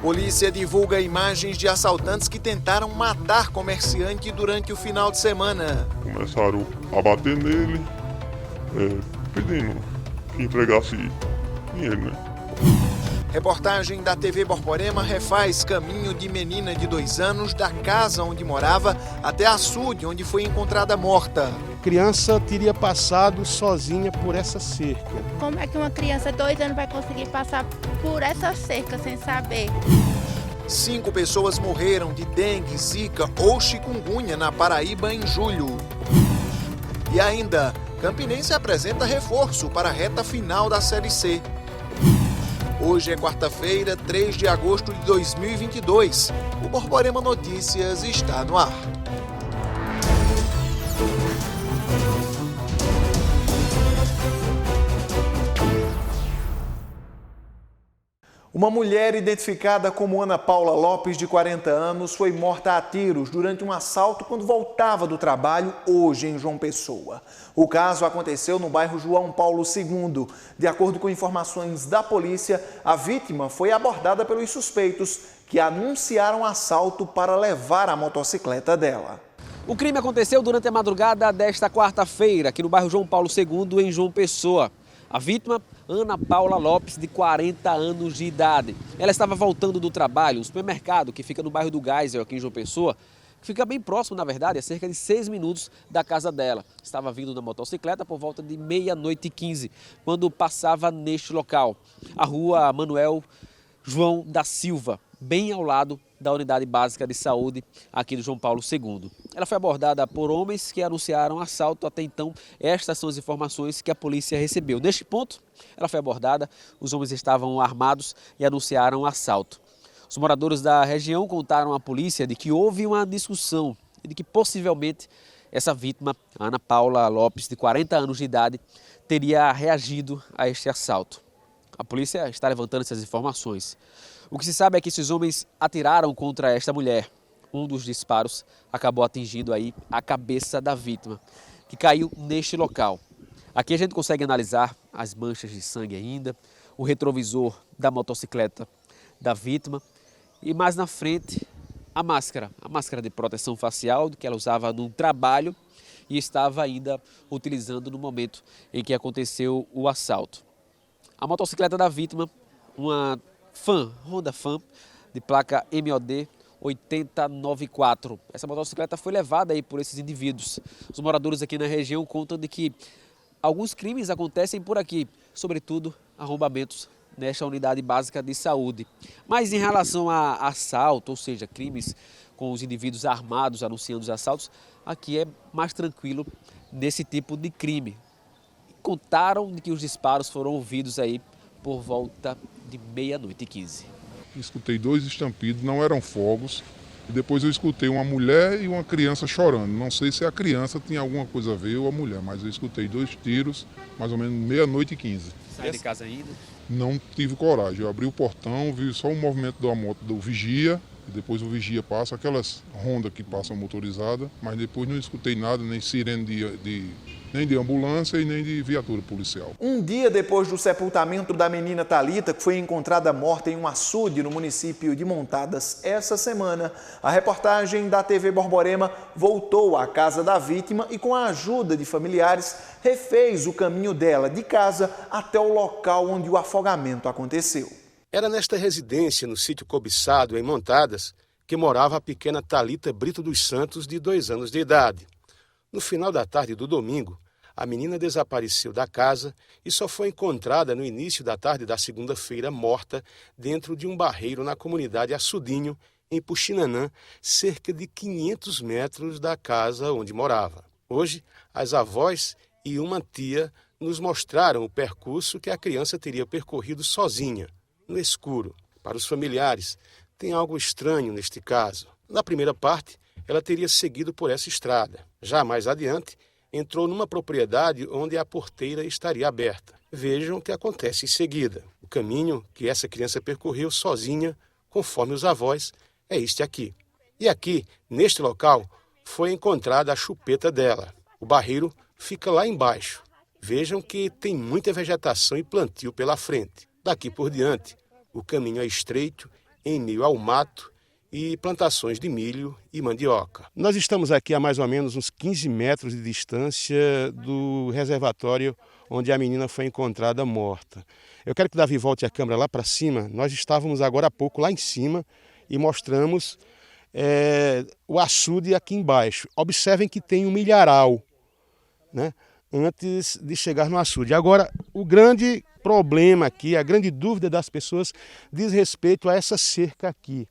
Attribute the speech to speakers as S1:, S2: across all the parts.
S1: Polícia divulga imagens de assaltantes que tentaram matar comerciante durante o final de semana.
S2: Começaram a bater nele, pedindo que entregasse dinheiro, né?
S1: Reportagem da TV Borborema refaz caminho de menina de 2 anos da casa onde morava até açude, onde foi encontrada morta.
S3: A criança teria passado sozinha por essa cerca.
S4: Como é que uma criança de 2 anos vai conseguir passar por essa cerca sem saber?
S1: 5 pessoas morreram de dengue, zika ou chikungunya na Paraíba em julho. E ainda, Campinense apresenta reforço para a reta final da Série C. Hoje é quarta-feira, 3 de agosto de 2022. O Borborema Notícias está no ar. Uma mulher identificada como Ana Paula Lopes, de 40 anos, foi morta a tiros durante um assalto quando voltava do trabalho hoje em João Pessoa. O caso aconteceu no bairro João Paulo II. De acordo com informações da polícia, a vítima foi abordada pelos suspeitos que anunciaram assalto para levar a motocicleta dela.
S5: O crime aconteceu durante a madrugada desta quarta-feira, aqui no bairro João Paulo II, em João Pessoa. A vítima, Ana Paula Lopes, de 40 anos de idade. Ela estava voltando do trabalho, um supermercado que fica no bairro do Geisel, aqui em João Pessoa, que fica bem próximo, na verdade, a cerca de 6 minutos da casa dela. Estava vindo na motocicleta por volta de 00:15, quando passava neste local, a rua Manuel João da Silva, bem ao lado da Unidade Básica de Saúde aqui do João Paulo II. Ela foi abordada por homens que anunciaram assalto. Até então, estas são as informações que a polícia recebeu. Neste ponto, ela foi abordada, os homens estavam armados e anunciaram assalto. Os moradores da região contaram à polícia de que houve uma discussão e de que possivelmente essa vítima, Ana Paula Lopes, de 40 anos de idade, teria reagido a este assalto. A polícia está levantando essas informações. O que se sabe é que esses homens atiraram contra esta mulher. Um dos disparos acabou atingindo aí a cabeça da vítima, que caiu neste local. Aqui a gente consegue analisar as manchas de sangue ainda, o retrovisor da motocicleta da vítima e mais na frente a máscara de proteção facial que ela usava no trabalho e estava ainda utilizando no momento em que aconteceu o assalto. A motocicleta da vítima, uma Honda Fan, de placa MOD 8094. Essa motocicleta foi levada aí por esses indivíduos. Os moradores aqui na região contam de que alguns crimes acontecem por aqui, sobretudo arrombamentos nesta unidade básica de saúde. Mas em relação a assalto, ou seja, crimes com os indivíduos armados anunciando os assaltos, aqui é mais tranquilo nesse tipo de crime. Contaram de que os disparos foram ouvidos aí por volta de 00:15.
S2: Escutei 2 estampidos, não eram fogos. E depois eu escutei uma mulher e uma criança chorando. Não sei se a criança tinha alguma coisa a ver ou a mulher, mas eu escutei 2 tiros, mais ou menos 00:15.
S5: Saiu de casa ainda?
S2: Não tive coragem. Eu abri o portão, vi só o movimento da moto do vigia. E depois o vigia passa, aquelas Honda que passam motorizada, mas depois não escutei nada, nem sirene nem de ambulância e nem de viatura policial.
S1: Um dia depois do sepultamento da menina Thalita, que foi encontrada morta em um açude no município de Montadas essa semana, a reportagem da TV Borborema voltou à casa da vítima e, com a ajuda de familiares, refez o caminho dela de casa até o local onde o afogamento aconteceu.
S6: Era nesta residência, no sítio cobiçado, em Montadas, que morava a pequena Thalita Brito dos Santos, de 2 anos de idade. No final da tarde do domingo, a menina desapareceu da casa e só foi encontrada no início da tarde da segunda-feira morta dentro de um barreiro na comunidade Açudinho, em Puxinanã, cerca de 500 metros da casa onde morava. Hoje, as avós e uma tia nos mostraram o percurso que a criança teria percorrido sozinha, no escuro. Para os familiares, tem algo estranho neste caso. Na primeira parte, ela teria seguido por essa estrada. Já mais adiante, entrou numa propriedade onde a porteira estaria aberta. Vejam o que acontece em seguida. O caminho que essa criança percorreu sozinha, conforme os avós, é este aqui. E aqui, neste local, foi encontrada a chupeta dela. O barreiro fica lá embaixo. Vejam que tem muita vegetação e plantio pela frente. Daqui por diante, o caminho é estreito em meio ao mato e plantações de milho e mandioca.
S3: Nós estamos aqui a mais ou menos uns 15 metros de distância do reservatório onde a menina foi encontrada morta. Eu quero que o Davi volte a câmera lá para cima. Nós estávamos agora há pouco lá em cima e mostramos o açude aqui embaixo. Observem que tem um milharal, né, antes de chegar no açude. Agora, o grande problema aqui, a grande dúvida das pessoas diz respeito a essa cerca aqui.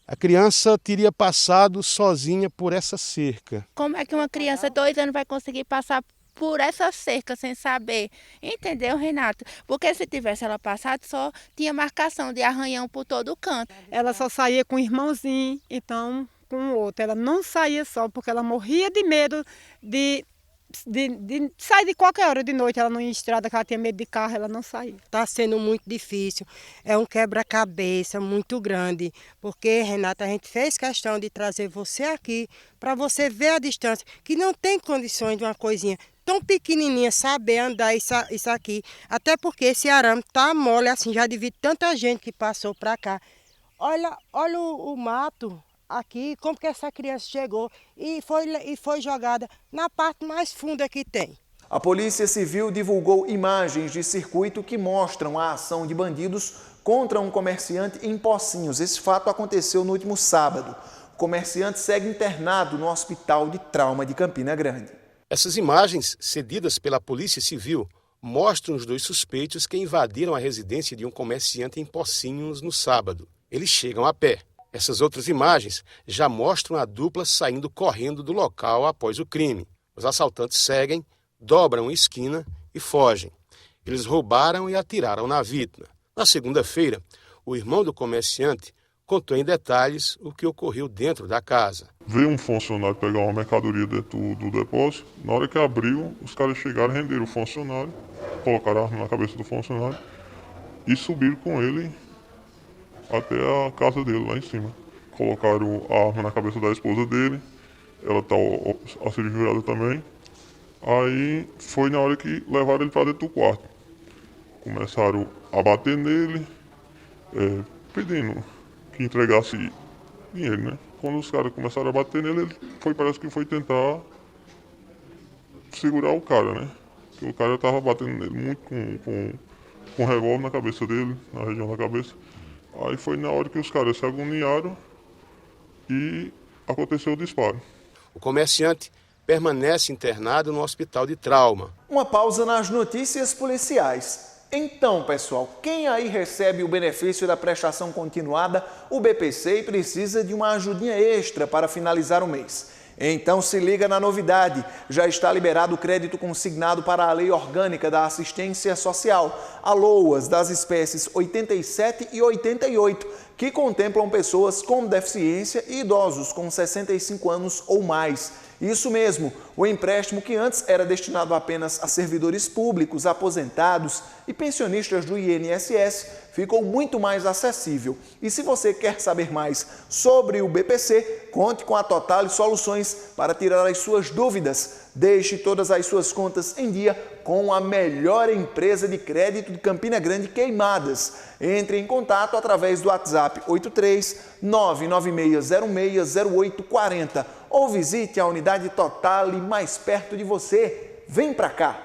S3: A criança teria passado sozinha por essa cerca.
S4: Como é que uma criança de 2 anos vai conseguir passar por essa cerca sem saber? Entendeu, Renato? Porque se tivesse ela passado, só tinha marcação de arranhão por todo o canto.
S7: Ela só saía com o irmãozinho, então com o outro. Ela não saía só, porque ela morria de medo de sair de qualquer hora de noite. Ela não ia em estrada, que ela tinha medo de carro, ela não saía.
S8: Está sendo muito difícil, é um quebra-cabeça muito grande, porque, Renata, a gente fez questão de trazer você aqui para você ver a distância, que não tem condições de uma coisinha tão pequenininha saber andar isso aqui, até porque esse arame tá mole assim, já devido tanta gente que passou para cá. Olha o mato aqui, como que essa criança chegou e foi jogada na parte mais funda que tem.
S1: A Polícia Civil divulgou imagens de circuito que mostram a ação de bandidos contra um comerciante em Pocinhos. Esse fato aconteceu no último sábado. O comerciante segue internado no Hospital de Trauma de Campina Grande.
S6: Essas imagens, cedidas pela Polícia Civil, mostram os 2 suspeitos que invadiram a residência de um comerciante em Pocinhos no sábado. Eles chegam a pé. Essas outras imagens já mostram a dupla saindo correndo do local após o crime. Os assaltantes seguem, dobram a esquina e fogem. Eles roubaram e atiraram na vítima. Na segunda-feira, o irmão do comerciante contou em detalhes o que ocorreu dentro da casa.
S2: Veio um funcionário pegar uma mercadoria dentro do depósito. Na hora que abriu, os caras chegaram, renderam o funcionário, colocaram a arma na cabeça do funcionário e subiram com ele até a casa dele, lá em cima. Colocaram a arma na cabeça da esposa dele, ela está ajoelhada também. Aí foi na hora que levaram ele para dentro do quarto. Começaram a bater nele, pedindo que entregasse dinheiro, né? Quando os caras começaram a bater nele, ele parece que foi tentar segurar o cara, né? Porque o cara estava batendo nele muito com um revólver na cabeça dele, na região da cabeça. Aí foi na hora que os caras se agoniaram e aconteceu o disparo.
S6: O comerciante permanece internado no Hospital de Trauma.
S1: Uma pausa nas notícias policiais. Então, pessoal, quem aí recebe o benefício da prestação continuada, o BPC, e precisa de uma ajudinha extra para finalizar o mês? Então se liga na novidade, já está liberado o crédito consignado para a Lei Orgânica da Assistência Social, a LOAS, das espécies 87 e 88, que contemplam pessoas com deficiência e idosos com 65 anos ou mais. Isso mesmo, o empréstimo que antes era destinado apenas a servidores públicos, aposentados e pensionistas do INSS ficou muito mais acessível. E se você quer saber mais sobre o BPC, conte com a Totale Soluções para tirar as suas dúvidas. Deixe todas as suas contas em dia com a melhor empresa de crédito de Campina Grande, Queimadas. Entre em contato através do WhatsApp 83-996060840 ou visite a unidade Totale mais perto de você. Vem pra cá!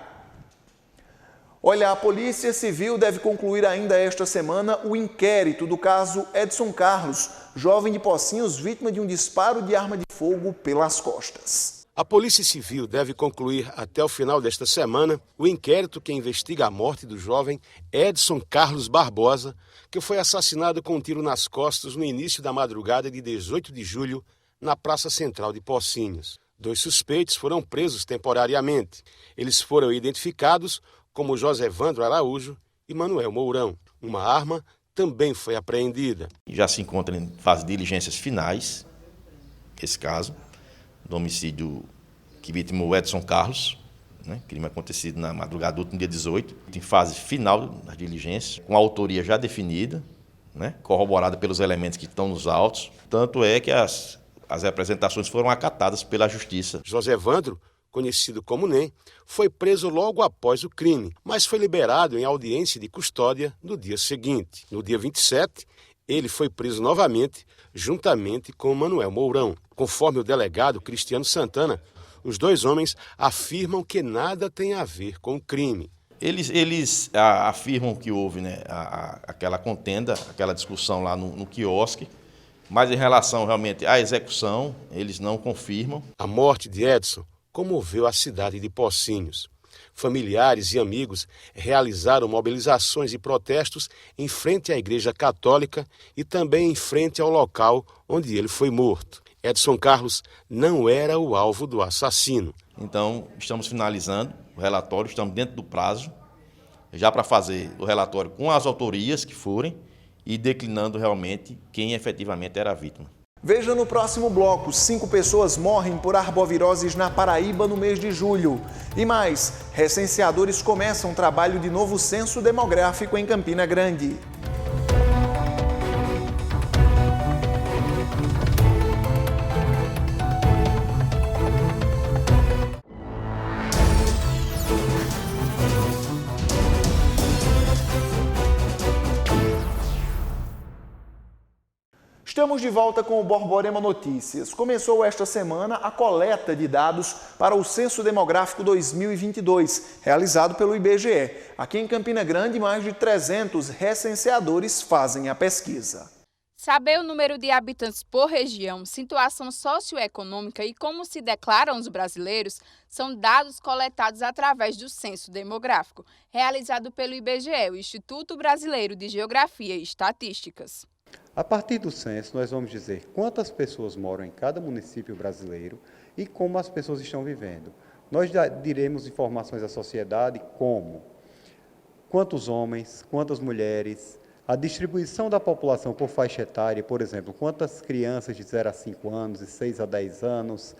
S1: Olha, a Polícia Civil deve concluir ainda esta semana o inquérito do caso Edson Carlos, jovem de Pocinhos, vítima de um disparo de arma de fogo pelas costas.
S6: A Polícia Civil deve concluir até o final desta semana o inquérito que investiga a morte do jovem Edson Carlos Barbosa, que foi assassinado com um tiro nas costas no início da madrugada de 18 de julho na Praça Central de Pocinhos. 2 suspeitos foram presos temporariamente. Eles foram identificados como José Evandro Araújo e Manuel Mourão. Uma arma também foi apreendida.
S9: Já se encontra em fase de diligências finais, esse caso, do homicídio que vitimou Edson Carlos, né, crime acontecido na madrugada do último dia 18, em fase final das diligências, com a autoria já definida, né, corroborada pelos elementos que estão nos autos. Tanto é que as representações foram acatadas pela Justiça.
S6: José Evandro, conhecido como NEM, foi preso logo após o crime, mas foi liberado em audiência de custódia no dia seguinte. No dia 27, Ele foi preso novamente, juntamente com Manuel Mourão. Conforme o delegado Cristiano Santana, os dois homens afirmam que nada tem a ver com o crime.
S9: Eles afirmam que houve, né, aquela contenda, aquela discussão lá no quiosque, mas em relação realmente à execução, eles não confirmam.
S6: A morte de Edson comoveu a cidade de Pocinhos. Familiares e amigos realizaram mobilizações e protestos em frente à Igreja Católica e também em frente ao local onde ele foi morto. Edson Carlos não era o alvo do assassino.
S9: Então, estamos finalizando o relatório, estamos dentro do prazo, já para fazer o relatório com as autorias que forem e declinando realmente quem efetivamente era a vítima.
S1: Veja no próximo bloco, 5 pessoas morrem por arboviroses na Paraíba no mês de julho. E mais, recenseadores começam um trabalho de novo censo demográfico em Campina Grande. Estamos de volta com o Borborema Notícias. Começou esta semana a coleta de dados para o Censo Demográfico 2022, realizado pelo IBGE. Aqui em Campina Grande, mais de 300 recenseadores fazem a pesquisa.
S10: Saber o número de habitantes por região, situação socioeconômica e como se declaram os brasileiros são dados coletados através do Censo Demográfico, realizado pelo IBGE, o Instituto Brasileiro de Geografia e Estatísticas.
S11: A partir do censo, nós vamos dizer quantas pessoas moram em cada município brasileiro e como as pessoas estão vivendo. Nós diremos informações à sociedade como quantos homens, quantas mulheres, a distribuição da população por faixa etária, por exemplo, quantas crianças de 0 a 5 anos e 6 a 10 anos,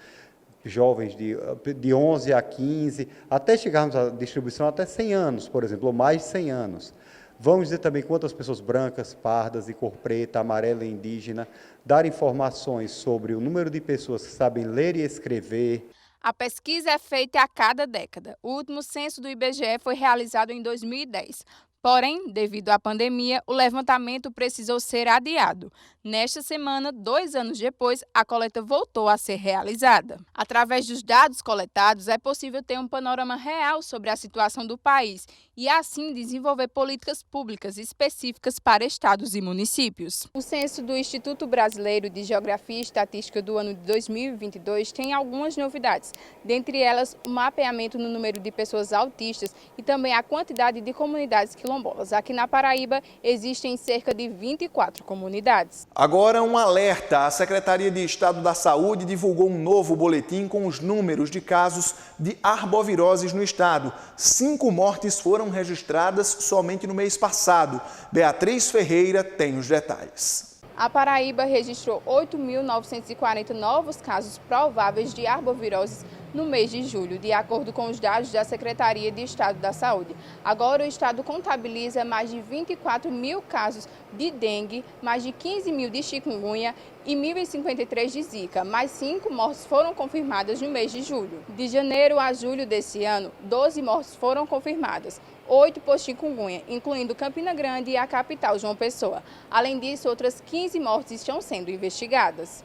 S11: jovens de 11 a 15, até chegarmos à distribuição até 100 anos, por exemplo, ou mais de 100 anos. Vamos dizer também quantas pessoas brancas, pardas, de cor preta, amarela e indígena, dar informações sobre o número de pessoas que sabem ler e escrever.
S10: A pesquisa é feita a cada década. O último censo do IBGE foi realizado em 2010. Porém, devido à pandemia, o levantamento precisou ser adiado. Nesta semana, 2 anos depois, a coleta voltou a ser realizada. Através dos dados coletados, é possível ter um panorama real sobre a situação do país e, assim, desenvolver políticas públicas específicas para estados e municípios. O censo do Instituto Brasileiro de Geografia e Estatística do ano de 2022 tem algumas novidades, dentre elas o mapeamento no número de pessoas autistas e também a quantidade de comunidades quilombolas. Aqui na Paraíba existem cerca de 24 comunidades.
S1: Agora um alerta. A Secretaria de Estado da Saúde divulgou um novo boletim com os números de casos de arboviroses no estado. 5 mortes foram registradas somente no mês passado. Beatriz Ferreira tem os detalhes.
S10: A Paraíba registrou 8.940 novos casos prováveis de arboviroses no mês de julho, de acordo com os dados da Secretaria de Estado da Saúde. Agora o estado contabiliza mais de 24 mil casos de dengue, mais de 15 mil de chikungunya e 1.053 de zika. Mais 5 mortes foram confirmadas no mês de julho. De janeiro a julho desse ano, 12 mortes foram confirmadas. 8 por chikungunya, incluindo Campina Grande e a capital João Pessoa. Além disso, outras 15 mortes estão sendo investigadas.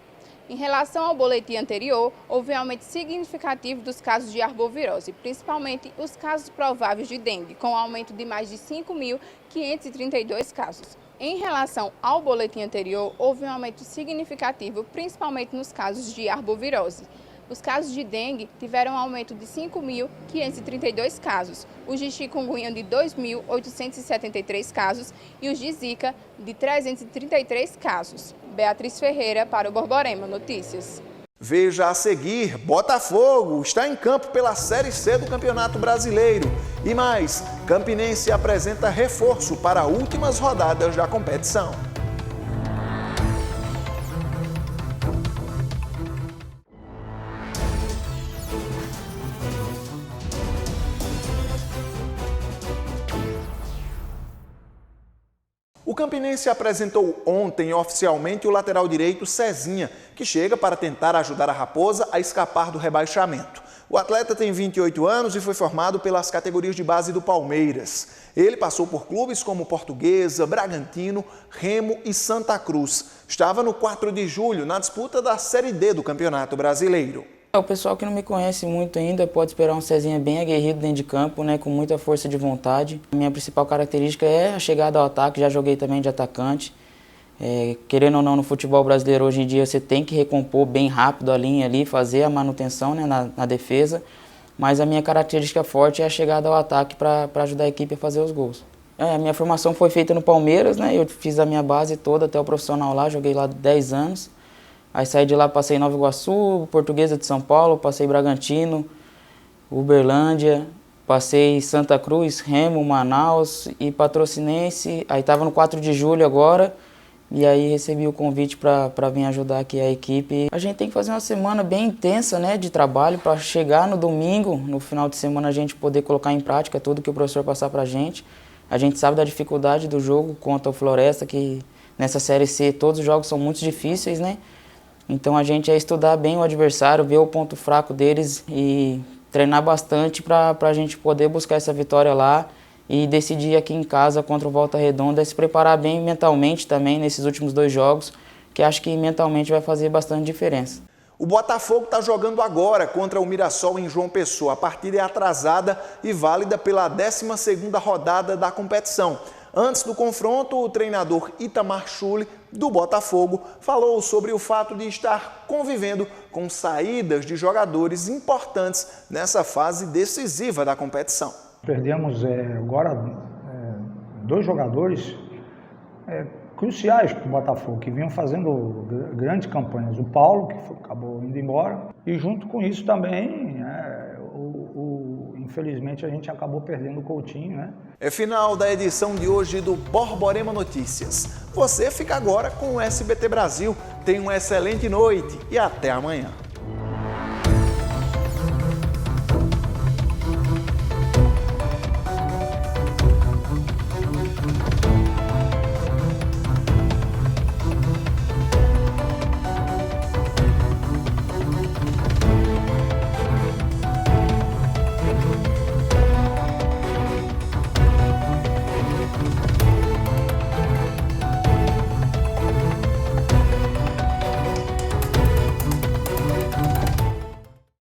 S10: Em relação ao boletim anterior, houve um aumento significativo dos casos de arbovirose, principalmente os casos prováveis de dengue, com um aumento de mais de 5.532 casos. Em relação ao boletim anterior, houve um aumento significativo, principalmente nos casos de arbovirose. Os casos de dengue tiveram um aumento de 5.532 casos, os de chikungunya de 2.873 casos e os de zika de 333 casos. Beatriz Ferreira para o Borborema Notícias.
S1: Veja a seguir, Botafogo está em campo pela Série C do Campeonato Brasileiro. E mais, Campinense apresenta reforço para últimas rodadas da competição. O Campinense apresentou ontem oficialmente o lateral direito Cezinha, que chega para tentar ajudar a Raposa a escapar do rebaixamento. O atleta tem 28 anos e foi formado pelas categorias de base do Palmeiras. Ele passou por clubes como Portuguesa, Bragantino, Remo e Santa Cruz. Estava no 4 de julho, na disputa da Série D do Campeonato Brasileiro.
S12: O pessoal que não me conhece muito ainda pode esperar um Cezinha bem aguerrido dentro de campo, né, com muita força de vontade. A minha principal característica é a chegada ao ataque, já joguei também de atacante. Querendo ou não, no futebol brasileiro hoje em dia você tem que recompor bem rápido a linha ali, fazer a manutenção, né, na defesa. Mas a minha característica forte é a chegada ao ataque para ajudar a equipe a fazer os gols. A minha formação foi feita no Palmeiras, né, eu fiz a minha base toda até o profissional lá, joguei lá 10 anos. Aí saí de lá, passei em Nova Iguaçu, Portuguesa de São Paulo, passei Bragantino, Uberlândia, passei Santa Cruz, Remo, Manaus e Patrocinense. Aí estava no 4 de julho agora e aí recebi o convite para vir ajudar aqui a equipe. A gente tem que fazer uma semana bem intensa, né, de trabalho para chegar no domingo, no final de semana a gente poder colocar em prática tudo que o professor passar para a gente. A gente sabe da dificuldade do jogo contra o Floresta, que nessa Série C todos os jogos são muito difíceis, né? Então a gente é estudar bem o adversário, ver o ponto fraco deles e treinar bastante para a gente poder buscar essa vitória lá e decidir aqui em casa contra o Volta Redonda, se preparar bem mentalmente também nesses últimos 2 jogos, que acho que mentalmente vai fazer bastante diferença.
S1: O Botafogo está jogando agora contra o Mirassol em João Pessoa. A partida é atrasada e válida pela 12ª rodada da competição. Antes do confronto, o treinador Itamar Schulli, do Botafogo, falou sobre o fato de estar convivendo com saídas de jogadores importantes nessa fase decisiva da competição.
S13: Perdemos agora 2 jogadores cruciais para o Botafogo, que vinham fazendo grandes campanhas. O Paulo, que acabou indo embora, e junto com isso também, infelizmente, a gente acabou perdendo o Coutinho, né?
S1: É final da edição de hoje do Borborema Notícias. Você fica agora com o SBT Brasil. Tenha uma excelente noite e até amanhã.